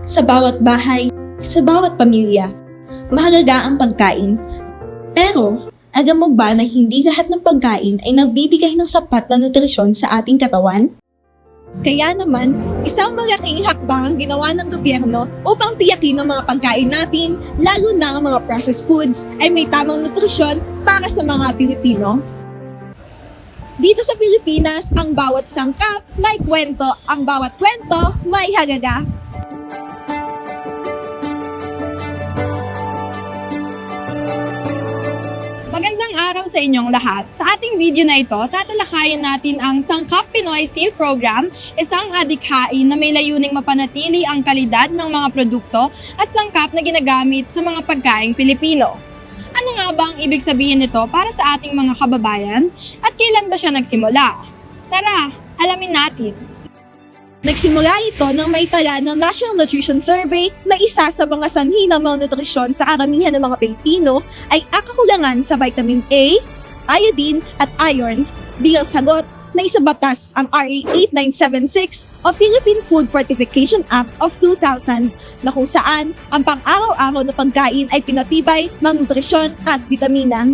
Sa bawat bahay, sa bawat pamilya, mahalaga ang pagkain. Pero, alam mo ba na hindi lahat ng pagkain ay nagbibigay ng sapat na nutrisyon sa ating katawan? Kaya naman, isang malaking hakbang ang ginawa ng gobyerno upang tiyakin ang mga pagkain natin, lalo na ang mga processed foods, ay may tamang nutrisyon para sa mga Pilipino. Dito sa Pilipinas, ang bawat sangkap may kwento, ang bawat kwento may halaga. Magandang araw sa inyong lahat. Sa ating video na ito, tatalakayin natin ang Sangkap Pinoy Seal Program, isang adhikain na may layuning mapanatili ang kalidad ng mga produkto at sangkap na ginagamit sa mga pagkaing Pilipino. Ano nga ba ang ibig sabihin nito para sa ating mga kababayan at kailan ba siya nagsimula? Tara, alamin natin. Nagsimula ito nang maitala ng National Nutrition Survey na isa sa mga sanhi ng malnutrisyon sa karamihan ng mga Pilipino ay ang kakulangan sa vitamin A, iodine at iron. Bilang sagot na isabatas ang RA 8976 o Philippine Food Fortification Act of 2000 na kung saan ang pang-araw-araw na pagkain ay pinatibay ng nutrisyon at bitamina.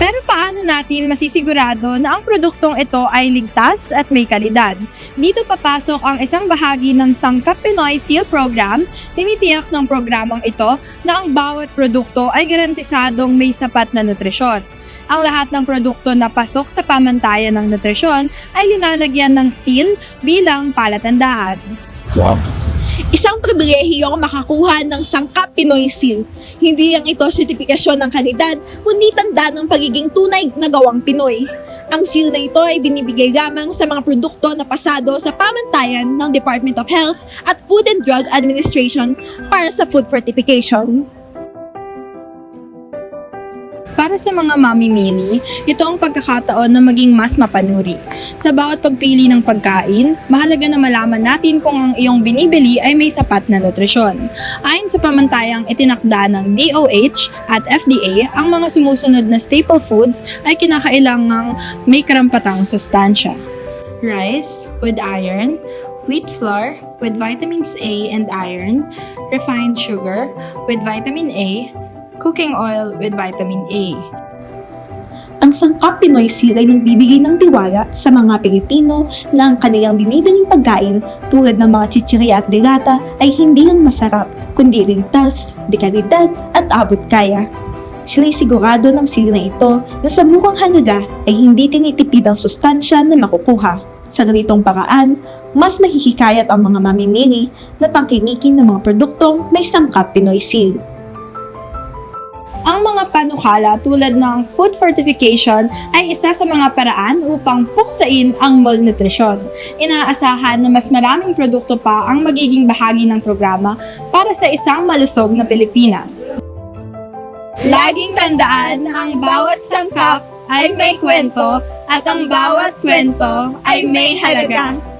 Pero paano natin masisigurado na ang produktong ito ay ligtas at may kalidad? Dito papasok ang isang bahagi ng Sangkap Pinoy Seal Program. Tinitiyak ng programang ito na ang bawat produkto ay garantisadong may sapat na nutrisyon. Ang lahat ng produkto na pasok sa pamantayan ng nutrisyon ay linalagyan ng seal bilang palatandaan. Wow. Isang pribilehiyo ang makakuha ng Sangkap Pinoy Seal. Hindi lang ito sertipikasyon ng kalidad, kundi tanda ng pagiging tunay na gawang Pinoy. Ang seal na ito ay binibigay lamang sa mga produkto na pasado sa pamantayan ng Department of Health at Food and Drug Administration para sa food fortification. Para sa mga mamimili, ito ang pagkakataon na maging mas mapanuri. Sa bawat pagpili ng pagkain, mahalaga na malaman natin kung ang iyong binibili ay may sapat na nutrisyon. Ayon sa pamantayang itinakda ng DOH at FDA, ang mga sumusunod na staple foods ay kinakailangang may karampatang sustansya. Rice with iron, wheat flour with vitamins A and iron, refined sugar with vitamin A, cooking oil with vitamin A. Ang Sangkap Pinoy Seal ay nagbibigay ng tiwala sa mga Pilipino na ang kanilang binibiling pagkain tulad ng mga chichirya at delata ay hindi lang masarap, kundi ligtas, de kalidad at abot kaya. Sila'y sigurado ng seal na ito na sa murang halaga ay hindi tinitipid ang sustansya na makukuha. Sa ganitong paraan, mas mahihikayat ang mga mamimili na tangkilikin ng mga produktong may Sangkap Pinoy Seal. Ang mga panukala tulad ng food fortification ay isa sa mga paraan upang puksain ang malnutrisyon. Inaasahan na mas maraming produkto pa ang magiging bahagi ng programa para sa isang malusog na Pilipinas. Laging tandaan na ang bawat sangkap ay may kwento at ang bawat kwento ay may halaga.